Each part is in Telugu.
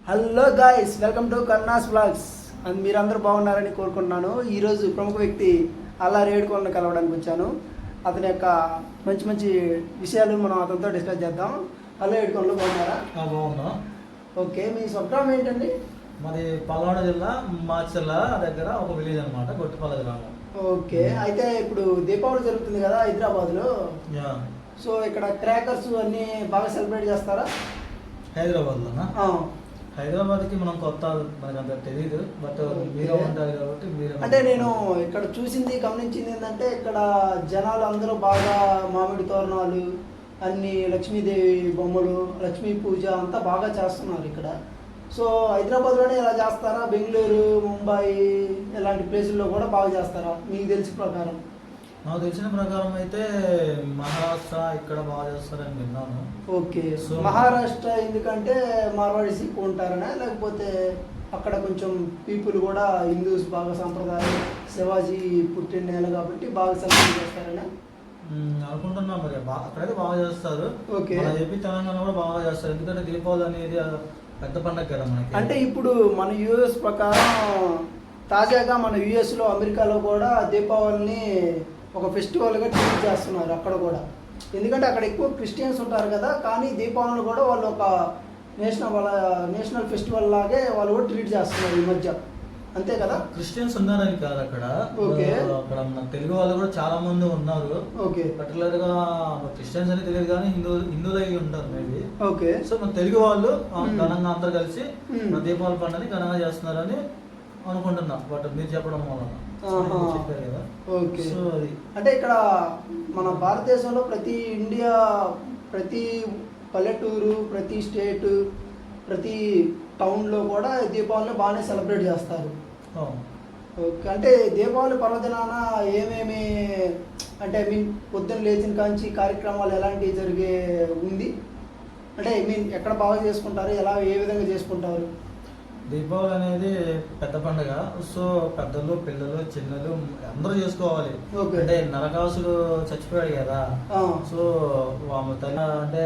Hello guys, welcome to Karna's vlogs. And మీరందరూ బాగున్నారని కోరుకుంటున్నాను. ఈరోజు ప్రముఖ వ్యక్తి అల్లారి ఏడుకొండను కలవడానికి వచ్చాను. అతని యొక్క మంచి మంచి విషయాలు మనం అతనితో డిస్కస్ చేద్దాం. హలో ఏడుకొండలు, బాగున్నారా? బాగున్నా. ఓకే, మీ స్వగ్రామం ఏంటండి? మరి పల్నాడు జిల్లా మాచర్ల దగ్గర ఒక విలేజ్ అనమాట, గొట్టిపల్లి గ్రామం. ఓకే, అయితే ఇప్పుడు దీపావళి జరుగుతుంది కదా హైదరాబాద్లో. యా. సో ఇక్కడ క్రాకర్స్ అన్నీ బాగా సెలబ్రేట్ చేస్తారా? హైదరాబాద్లోనా? హైదరాబాద్కి మనం కొత్త, మనకు అంత తెలియదు. బట్ మీరు ఉంటారు కాబట్టి మీరు అంటే నేను ఇక్కడ చూసింది గమనించింది ఏంటంటే, ఇక్కడ జనాలు అందరూ బాగా మామిడి తోరణాలు, అన్ని లక్ష్మీదేవి బొమ్మలు, లక్ష్మీ పూజ అంతా బాగా చేస్తున్నారు ఇక్కడ. సో హైదరాబాద్లోనే ఇలా చేస్తారా? బెంగళూరు, ముంబై ఇలాంటి ప్లేసుల్లో కూడా బాగా చేస్తారా మీకు తెలిసిన ప్రకారం? నాకు తెలిసిన ప్రకారం అయితే మహారాష్ట్ర ఇక్కడ బాగా చేస్తారని విన్నాను. ఓకే, సో మహారాష్ట్ర ఎందుకంటే మార్వాడీస్ ఎక్కువ ఉంటారనా, లేకపోతే అక్కడ కొంచెం పీపుల్ కూడా హిందూస్ బాగా సాంప్రదాయం, శివాజీ పుట్టిన నేల కాబట్టి బాగా సెలబ్రేట్ చేస్తారనా అనుకుంటున్నాం. మరి అక్కడైతే బాగా చేస్తారు. ఓకే, ఏపీ తెలంగాణ కూడా బాగా చేస్తారు. ఎందుకంటే దీపావళి అనేది పెద్ద పండుగ కదా మనకి. అంటే ఇప్పుడు మన యూఎస్ ప్రకారం తాజాగా మన యూఎస్లో, అమెరికాలో కూడా దీపావళిని ఒక ఫెస్టివల్గా ట్రీట్ చేస్తున్నారు అక్కడ కూడా. ఎందుకంటే అక్కడ ఎక్కువ క్రిస్టియన్స్ ఉంటారు కదా, కానీ దీపావళిని కూడా వాళ్ళు ఒక నేషనల్ ఫెస్టివల్ లాగే వాళ్ళు కూడా ట్రీట్ చేస్తున్నారు ఈ మధ్య, అంతే కదా? క్రిస్టియన్స్ ఉన్నారని కాదు అక్కడ. ఓకే, అక్కడ మన తెలుగు వాళ్ళు కూడా చాలా మంది ఉన్నారు. ఓకే, పర్టికులర్ గా క్రిస్టియన్స్ అని తెలియదు కానీ హిందువులు అయి ఉంటారు మేబీ. ఓకే, సో మన తెలుగు వాళ్ళు ఘనంగా అందరు కలిసి మన దీపావళి పండుగని ఘనంగా చేస్తున్నారని అనుకుంటున్నా. బట్ మీరు చెప్పడం వలన చెప్పారు కదా. ఓకే, సో అది అంటే ఇక్కడ మన భారతదేశంలో ప్రతి పల్లెటూరు, ప్రతి స్టేటు, ప్రతి టౌన్లో కూడా దీపావళిని బాగానే సెలబ్రేట్ చేస్తారు. ఓకే, అంటే దీపావళి పర్వదినాన ఏమేమి, అంటే పొద్దున్న లేచిన కాంచి కార్యక్రమాలు ఎలాంటివి జరిగే ఉంది? అంటే ఎక్కడ బాగా చేసుకుంటారు, ఏ విధంగా చేసుకుంటారు? దీపావళి అనేది పెద్ద పండుగ. సో పెద్దలు, పిల్లలు, చిన్నలు అందరూ చేసుకోవాలి. అంటే నరకాసుడు చచ్చిపోయాడు కదా. సో తల్లి అంటే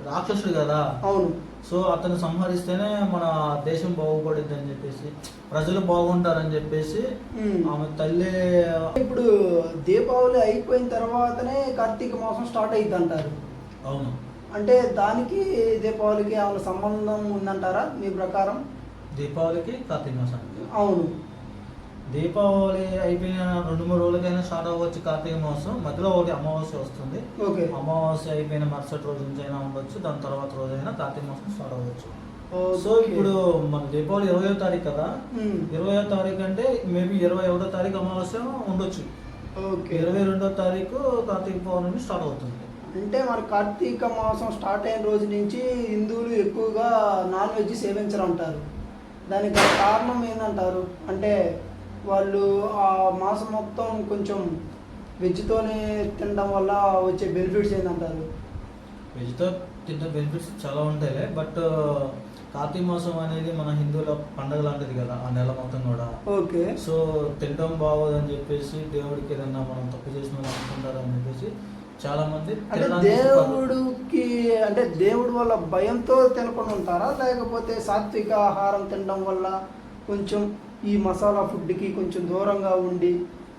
రాక్షసుడు కదా. అవును. సో అతను సంహరిస్తేనే మన దేశం బాగుపడుద్ది అని చెప్పేసి, ప్రజలు బాగుంటారని చెప్పేసి ఆమె తల్లి. ఇప్పుడు దీపావళి అయిపోయిన తర్వాతనే కార్తీక మాసం స్టార్ట్ అయ్యింది అంటారు. అవును. అంటే దానికి దీపావళికి ఏమైనా సంబంధం ఉందంటారా మీ ప్రకారం? దీపావళికి కార్తీక మాసానికి? అవును. దీపావళి అయిపోయిన 2-3 రోజులకైనా స్టార్ట్ అవ్వచ్చు కార్తీక మాసం. మధ్యలో ఒకటి అమావాస్య వస్తుంది. ఓకే, అమావాస్య అయిపోయిన మరుసటి రోజు నుంచి అయినా ఉండొచ్చు, దాని తర్వాత రోజైనా కార్తీక మాసం స్టార్ట్ అవ్వచ్చు. సో ఇప్పుడు మన దీపావళి 20వ తారీఖు కదా. 20వ తారీఖు అంటే మేబీ 21వ తారీఖు అమావాస్య ఉండొచ్చు. ఓకే, 22వ తారీఖు కార్తీక పౌర్ణమి స్టార్ట్ అవుతుంది. అంటే మన కార్తీక మాసం స్టార్ట్ అయిన రోజు నుంచి హిందువులు ఎక్కువగా నాన్ వెజ్ సేవించరు అంటారు. దానికి కారణం ఏంటంటారు? అంటే వాళ్ళు ఆ మాసం మొత్తం కొంచెం వెజ్తోనే తినడం వల్ల వచ్చే బెనిఫిట్స్ ఏంటంటారు? వెజ్తో తింటే బెనిఫిట్స్ చాలా ఉంటాయి. బట్ కార్తీక మాసం అనేది మన హిందువుల పండుగ లాంటిది కదా, ఆ నెల మొత్తం కూడా. ఓకే, సో తినడం బాగోదని చెప్పేసి, దేవుడికి ఏదన్నా మనం తప్పు చేసిన అనుకుంటారని చెప్పేసి చాలా మంది దేవుడికి, అంటే దేవుడి వల్ల భయంతో తినకుండా ఉంటారా, లేకపోతే సాత్విక ఆహారం తినడం వల్ల కొంచెం ఈ మసాలా ఫుడ్కి కొంచెం దూరంగా ఉండి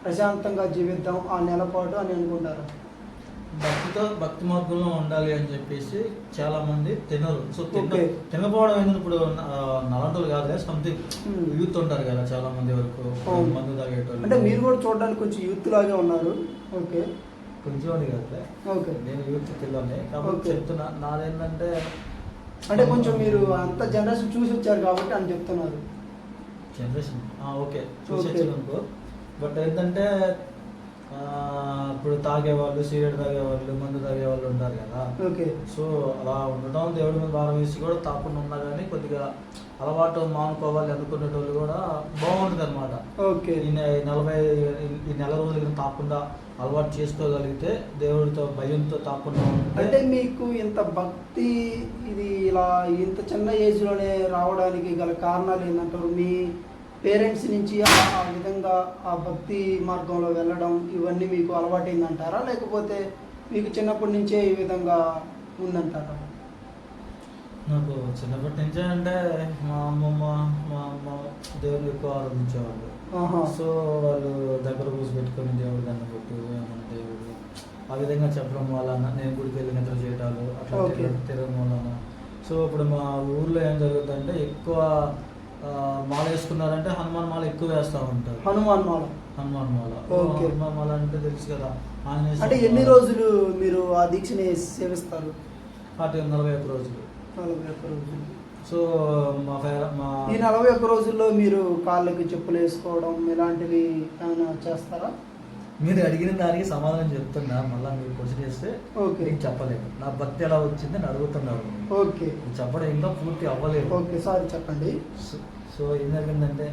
ప్రశాంతంగా జీవిద్దాం ఆ నెలపాటు అని అనుకుంటారా? భక్తి మార్గంలో ఉండాలి అని చెప్పేసి చాలా మంది తినరు. సో తినకపోవడం ఏంటంటే, ఇప్పుడు నలంటలు కాదు, సంథింగ్ యూత్ ఉంటారు కదా చాలా మంది వరకు మందు తాగేటోళ్ళు. అంటే మీరు కూడా చూడడానికి కొంచెం యూత్ లాగే ఉన్నారు. ఓకే, కొంచెం కదా. ఓకే, నేను యూత్ పిల్లల్ని కాబట్టి చెప్తున్నా. నాదేంటంటే, అంటే కొంచెం మీరు అంత జనరేషన్ చూసి వచ్చారు కాబట్టి అని చెప్తున్నారు. జనరేషన్ ఓకే చూసి వచ్చాను అనుకో. బట్ ఏంటంటే ఇప్పుడు తాగేవాళ్ళు, సిగరెట్ తాగేవాళ్ళు, మందు తాగేవాళ్ళు ఉంటారు కదా. ఓకే, సో అలా ఉండటం దేవుడి మీద భారం వేసి కూడా తాకుండా ఉన్నా కానీ కొద్దిగా అలవాటు మానుకోవాలి అనుకునేటోళ్ళు కూడా బాగుంటుంది అనమాట. ఓకే, ఈ నెల రోజులు తాకుండా అలవాటు చేసుకోగలిగితే, దేవుడితో భయంతో తాకుండా. అంటే మీకు ఇంత భక్తి ఇది ఇలా ఇంత చిన్న ఏజ్లోనే రావడానికి గల కారణాలు ఏంటంటారు? మీ పేరెంట్స్ నుంచి ఆ విధంగా ఆ భక్తి మార్గంలో వెళ్ళడం ఇవన్నీ మీకు అలవాటైందంటారా, లేకపోతే మీకు చిన్నప్పటి నుంచే ఈ విధంగా ఉందంటారా? నాకు చిన్నప్పటి నుంచే అంటే మా అమ్మ దేవుని ఎక్కువ ఆరాధించేవాళ్ళు. ఆహా. సో వాళ్ళు దగ్గర కూర్చోబెట్టుకొని దేవుడు దండం పెట్టు ఏమన్నా దేవుడు ఆ విధంగా చెప్పడం వలన నేను గుడికి వెళ్ళి నిద్ర చేయటాలు అట్లా ఓకే. తిరగడం వలన. సో ఇప్పుడు మా ఊర్లో ఏం జరుగుతుందంటే ఎక్కువ మాల వేసుకున్నారంటే హనుమాన్ మాల ఎక్కువ వేస్తూ ఉంటారు. హనుమాన్ మాల. హనుమాన్ మాల. ఓకే. హనుమాన్ మాల అంటే తెలుసు కదా, ఆంజనేయ అంటే స్వామి ఎన్ని మాల. రోజులు మీరు ఆ దీక్షని సేవిస్తారు? 41 రోజులు. 41 రోజులు. సో మా ఈ 41 రోజుల్లో మీరు కాళ్ళకి చెప్పులు వేసుకోవడం ఇలాంటివి ఏమైనా చేస్తారా? మీరు అడిగిన దానికి సమాధానం చెప్తున్నా, మళ్ళీ మీరు క్వశ్చన్ చేస్తే ఓకే. నేను చెప్పలేను. నా భక్తి ఎలా వచ్చింది అని అడుగుతున్నారు. ఓకే. చెప్పడం ఇంకా పూర్తి అవ్వలేదు. ఓకే, సారీ చెప్పండి. సో ఏం జరిగిందంటే